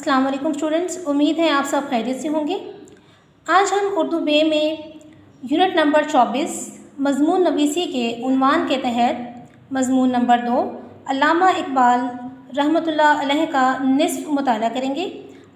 अस्सलाम वालेकुम स्टूडेंट्स, उम्मीद है आप सब खैरियत से होंगे। आज हम उर्दू बे में यूनिट नंबर 24 मज़मून नवीसी के उन्वान के तहत मज़मून नंबर 2 अल्लामा इकबाल रहमतुल्लाह अलैह का निस्फ़ मुताला करेंगे।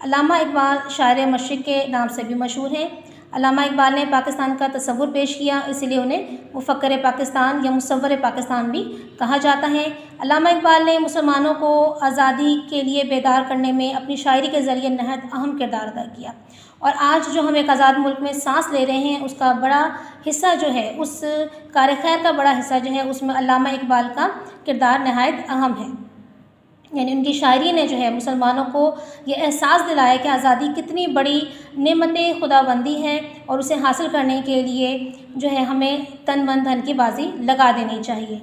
अल्लामा इकबाल शायर मशरिक़ के नाम से भी मशहूर हैं। अल्लामा इकबाल ने पाकिस्तान का तसव्वुर पेश किया, इसीलिए उन्हें मुफ़क्किर पाकिस्तान या मुसव्विर पाकिस्तान भी कहा जाता है। अल्लामा इकबाल ने मुसलमानों को आज़ादी के लिए बेदार करने में अपनी शायरी के ज़रिए नहायत अहम किरदार अदा किया, और आज जो हम एक आज़ाद मुल्क में सांस ले रहे हैं उसका बड़ा हिस्सा जो है, उस कार खैर का बड़ा हिस्सा जो है, उसमें अल्लामा इकबाल का किरदार नहायत अहम है। यानी उनकी शायरी ने जो है मुसलमानों को ये एहसास दिलाया कि आज़ादी कितनी बड़ी नेमत खुदाबंदी है, और उसे हासिल करने के लिए जो है हमें तन मन धन की बाजी लगा देनी चाहिए।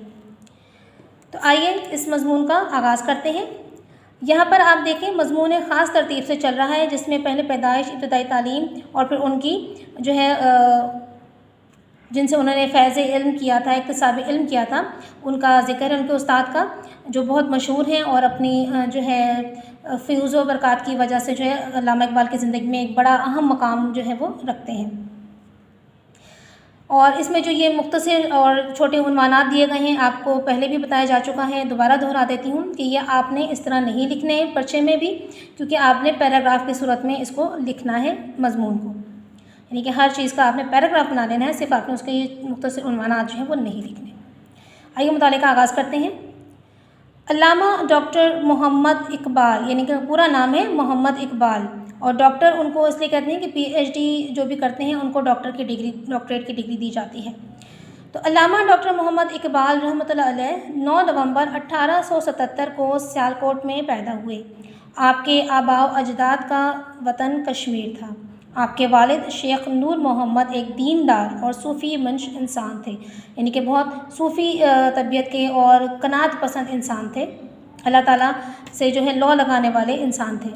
तो आइए इस मज़मून का आगाज़ करते हैं। यहाँ पर आप देखें मज़मून एक ख़ास तरतीब से चल रहा है, जिसमें पहले पैदाइश, इब्तदाई तालीम और फिर उनकी जो है जिनसे उन्होंने फैज़ इल्म किया था, इक्तिसाब इल्म किया था, उनका ज़िक्र है, उनके उस्ताद का जो बहुत मशहूर हैं और अपनी जो है फ़यूज़ व बरक़ात की वजह से जो है अल्लामा इकबाल की ज़िंदगी में एक बड़ा अहम मकाम जो है वो रखते हैं। और इसमें जो ये मुख्तसर और छोटे उन्वानात दिए गए हैं, आपको पहले भी बताया जा चुका है, दोबारा दोहरा देती हूँ कि ये आपने इस तरह नहीं लिखने हैं पर्चे में भी, क्योंकि आपने पैराग्राफ की सूरत में इसको लिखना है मज़मून को, यानी कि हर चीज़ का आपने पैराग्राफ बना देना है, सिर्फ आपने उसके ये मुख्तसर उन्वानात जो हैं वो नहीं लिखने। आइए मुताले का आगाज़ करते हैं। अल्लामा डॉक्टर मोहम्मद इकबाल, यानी कि पूरा नाम है मोहम्मद इकबाल, और डॉक्टर उनको इसलिए कहते हैं कि पीएचडी जो भी करते हैं उनको डॉक्टरेट की डिग्री दी जाती है। तो अल्लामा डॉक्टर मोहम्मद इकबाल रहमतुल्लाह अलैह 9 नवंबर 1877 को सियालकोट में पैदा हुए। आपके आबाओ अजदाद का वतन कश्मीर था। आपके वालिद शेख नूर मोहम्मद एक दीनदार और सूफ़ी मंश इंसान थे, यानी कि बहुत सूफ़ी तबीयत के और कनात पसंद इंसान थे, अल्लाह ताला से जो है लौ लगाने वाले इंसान थे।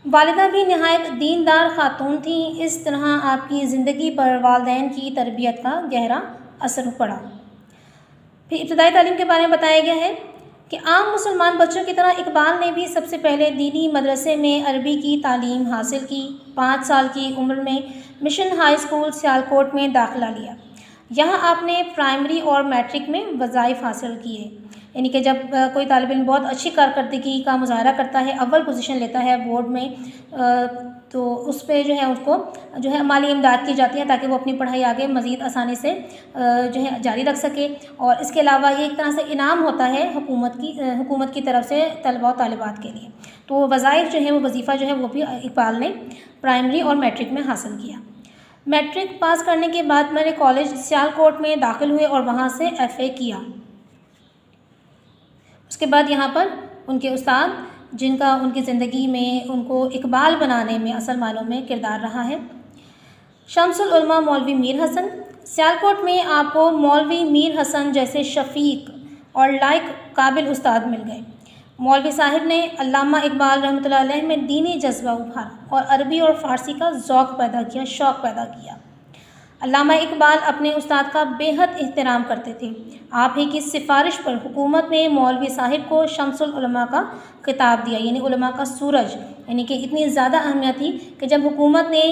वालिदा भी नहायत दीनदार ख़ातून थी। इस तरह आपकी ज़िंदगी पर वालिदैन की तरबियत का गहरा असर पड़ा। फिर इब्तदाई तालीम के बारे में बताया गया है कि आम मुसलमान बच्चों की तरह इकबाल ने भी सबसे पहले दीनी मदरसे में अरबी की तालीम हासिल की। 5 साल की उम्र में मिशन हाई स्कूल सियालकोट में दाखिला लिया। यहाँ आपने प्राइमरी और मैट्रिक में वज़ाइफ हासिल किए, यानी कि जब कोई तालिब इल्म बहुत अच्छी कारकर्दगी का मुज़ाहरा करता है, अव्वल पोजीशन लेता है बोर्ड में, तो उस पर जो है उसको जो है माली इमदाद की जाती है, ताकि वो अपनी पढ़ाई आगे मज़ीद आसानी से जो है जारी रख सके। और इसके अलावा ये एक तरह से इनाम होता है हुकूमत की तरफ से तलबा और तालिबात के लिए। तो वज़ाइफ जो है वो वजीफ़ा जो है वो भी इकबाल ने प्राइमरी और मैट्रिक में हासिल किया। मैट्रिक पास करने के बाद मैंने कॉलेज सियालकोट में दाखिल हुए और वहाँ से FA किया। उसके बाद यहाँ पर उनके उस्ताद, जिनका उनकी ज़िंदगी में उनको इकबाल बनाने में असल मानों में किरदार रहा है, शम्सुल उलमा मौलवी मीर हसन। सियालकोट में आपको मौलवी मीर हसन जैसे शफ़ीक और लायक काबिल उस्ताद मिल गए। मौलवी साहिब ने अल्लामा इकबाल रहमतुल्लाह अलैह में दीनी जज्बा उभारा और अरबी और फ़ारसी का शौक़ पैदा किया। अल्लामा इकबाल अपने उस्ताद का बेहद एहतराम करते थे। आप ही की सिफारिश पर हुकूमत ने मौलवी साहिब को शम्सुल उलमा का खिताब दिया, यानी उलमा का सूरज, यानी कि इतनी ज़्यादा अहमियत थी कि जब हुकूमत ने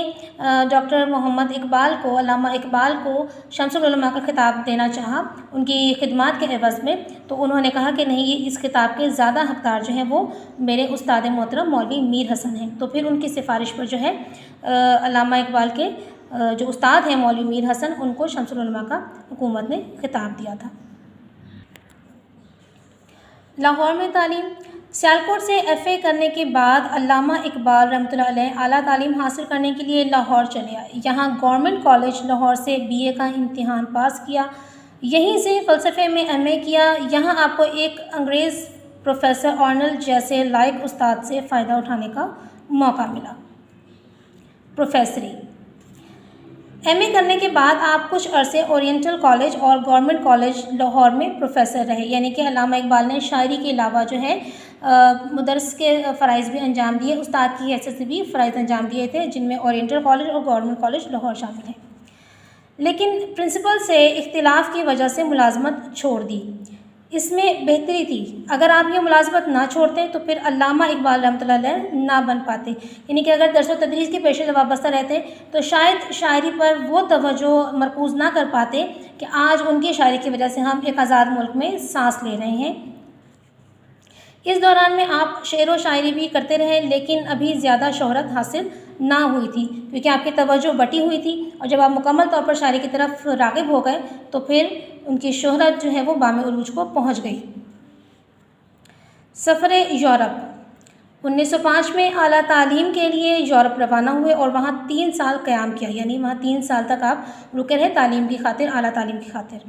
डॉक्टर मोहम्मद इकबाल को, अल्लामा इकबाल को शम्सुल उलमा का खिताब देना चाहा उनकी खिदमत के एवज़ में, तो उन्होंने कहा कि नहीं, ये इस खिताब के ज़्यादा हक़दार जो हैं वो मेरे उस्ताद मोहतरम मौलवी मीर हसन हैं। तो फिर उनकी सिफारिश पर जो है अल्लामा इकबाल के जो उस्ताद हैं मौलवी मीर हसन, उनको शम्सुल उलमा का हुकूमत ने खिताब दिया था। लाहौर में तालीम। सियालकोट से FA करने के बाद अल्लामा इकबाल रहमतुल्लाह अलैह आला तालीम हासिल करने के लिए लाहौर चले आए। यहाँ गवर्नमेंट कॉलेज लाहौर से BA का इम्तिहान पास किया। यहीं से फ़लसफ़े में MA किया। यहाँ आपको एक अंग्रेज़ प्रोफेसर ऑर्नल जैसे लायक उस्ताद से फ़ायदा उठाने का मौका मिला। प्रोफेसरी MA करने के बाद आप कुछ अरसे ओरिएंटल कॉलेज और गवर्नमेंट कॉलेज लाहौर में प्रोफेसर रहे, यानी कि अल्लामा इकबाल ने शायरी के अलावा जो है मुदर्रिस के फ़राइज़ भी अंजाम दिए, उस्ताद की हैसियत से भी फ़राइज़ अंजाम दिए थे, जिनमें ओरिएंटल कॉलेज और गवर्नमेंट कॉलेज लाहौर शामिल हैं। लेकिन प्रिंसिपल से इख्तिलाफ़ की वजह से मुलाजमत छोड़ दी। اس میں بہتری تھی، اگر آپ یہ ملازمت نہ چھوڑتے تو پھر علامہ اقبال رحمۃ اللہ علیہ نہ بن پاتے، یعنی کہ اگر درس و تدریس کے پیشے سے وابستہ رہتے تو شاید شاعری پر وہ توجہ مرکوز نہ کر پاتے کہ آج ان کی شاعری کی وجہ سے ہم ایک آزاد ملک میں سانس لے رہے ہیں۔ اس دوران میں آپ شعر و شاعری بھی کرتے رہے، لیکن ابھی زیادہ شہرت حاصل نہ ہوئی تھی کیونکہ آپ کی توجہ بٹی ہوئی تھی، اور جب آپ مکمل طور پر شاعری کی طرف راغب ہو گئے تو پھر ان کی شہرت جو ہے وہ بام عروج کو پہنچ گئی۔ سفر یورپ 1905 میں اعلیٰ تعلیم کے لیے یورپ روانہ ہوئے اور وہاں 3 سال قیام کیا، یعنی وہاں 3 سال تک آپ رکے رہے تعلیم کی خاطر، اعلیٰ تعلیم کی خاطر۔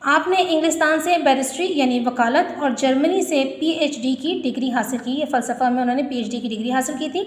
آپ نے انگلستان سے بیرسٹری یعنی وکالت اور جرمنی سے پی ایچ ڈی کی ڈگری حاصل کی، یہ فلسفہ میں انہوں نے پی ایچ ڈی کی ڈگری حاصل کی تھی۔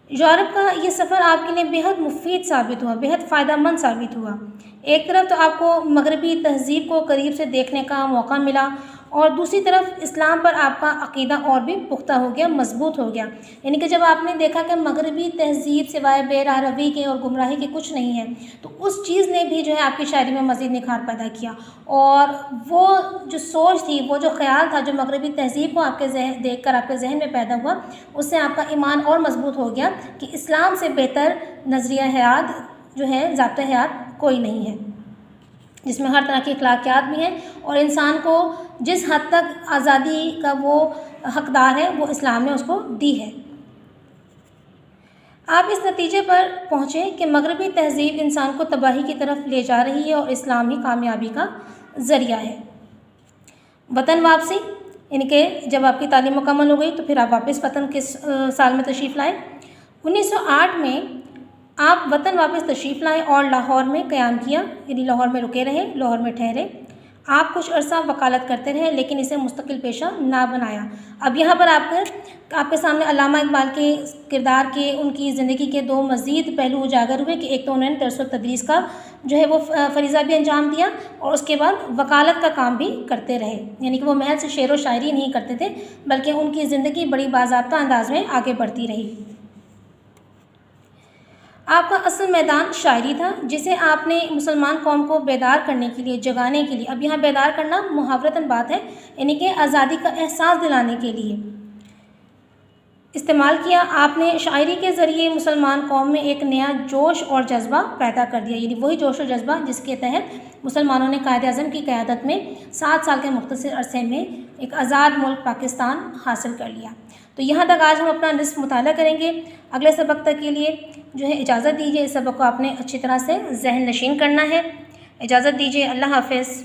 یورپ کا یہ سفر آپ کے لیے بہت مفید ثابت ہوا، بہت فائدہ مند ثابت ہوا۔ ایک طرف تو آپ کو مغربی تہذیب کو قریب سے دیکھنے کا موقع ملا، اور دوسری طرف اسلام پر آپ کا عقیدہ اور بھی پختہ ہو گیا، مضبوط ہو گیا، یعنی کہ جب آپ نے دیکھا کہ مغربی تہذیب سوائے بے راہ روی کے اور گمراہی کے کچھ نہیں ہے، تو اس چیز نے بھی جو ہے آپ کی شاعری میں مزید نکھار پیدا کیا، اور وہ جو سوچ تھی، وہ جو خیال تھا جو مغربی تہذیب کو آپ کے ذہن دیکھ کر آپ کے ذہن میں پیدا ہوا، اس سے آپ کا ایمان اور مضبوط ہو گیا کہ اسلام سے بہتر نظریہ حیات جو ہے، ضابطۂ حیات کوئی نہیں ہے، جس میں ہر طرح کی اخلاقیات بھی ہیں، اور انسان کو جس حد تک آزادی کا وہ حقدار ہے وہ اسلام نے اس کو دی ہے۔ آپ اس نتیجے پر پہنچے کہ مغربی تہذیب انسان کو تباہی کی طرف لے جا رہی ہے اور اسلام ہی کامیابی کا ذریعہ ہے۔ وطن واپسی، یعنی کہ جب آپ کی تعلیم مکمل ہو گئی تو پھر آپ واپس وطن کس سال میں تشریف لائے؟ 1908 میں آپ وطن واپس تشریف لائے اور لاہور میں قیام کیا، یعنی لاہور میں رکے رہے، لاہور میں ٹھہرے۔ آپ کچھ عرصہ وکالت کرتے رہے لیکن اسے مستقل پیشہ نہ بنایا۔ اب یہاں پر آپ کے سامنے علامہ اقبال کے کردار کے، ان کی زندگی کے 2 مزید پہلو اجاگر ہوئے کہ ایک تو انہوں نے درس و تدریس کا جو ہے وہ فریضہ بھی انجام دیا، اور اس کے بعد وکالت کا کام بھی کرتے رہے، یعنی کہ وہ محض سے شعر و شاعری نہیں کرتے تھے بلکہ ان کی زندگی بڑی باضابطہ انداز میں آگے بڑھتی رہی۔ آپ کا اصل میدان شاعری تھا، جسے آپ نے مسلمان قوم کو بیدار کرنے کے لیے، جگانے کے لیے، اب یہاں بیدار کرنا محاورتاً بات ہے، یعنی کہ آزادی کا احساس دلانے کے لیے استعمال کیا۔ آپ نے شاعری کے ذریعے مسلمان قوم میں ایک نیا جوش اور جذبہ پیدا کر دیا، یعنی وہی جوش و جذبہ جس کے تحت مسلمانوں نے قائد اعظم کی قیادت میں 7 سال کے مختصر عرصے میں ایک آزاد ملک پاکستان حاصل کر لیا۔ تو یہاں تک آج ہم اپنا نصف مطالعہ کریں گے۔ اگلے سبق تک کے لیے جو ہے اجازت دیجیے، اس سبق کو آپ نے اچھی طرح سے ذہن نشین کرنا ہے۔ اجازت دیجیے، اللہ حافظ۔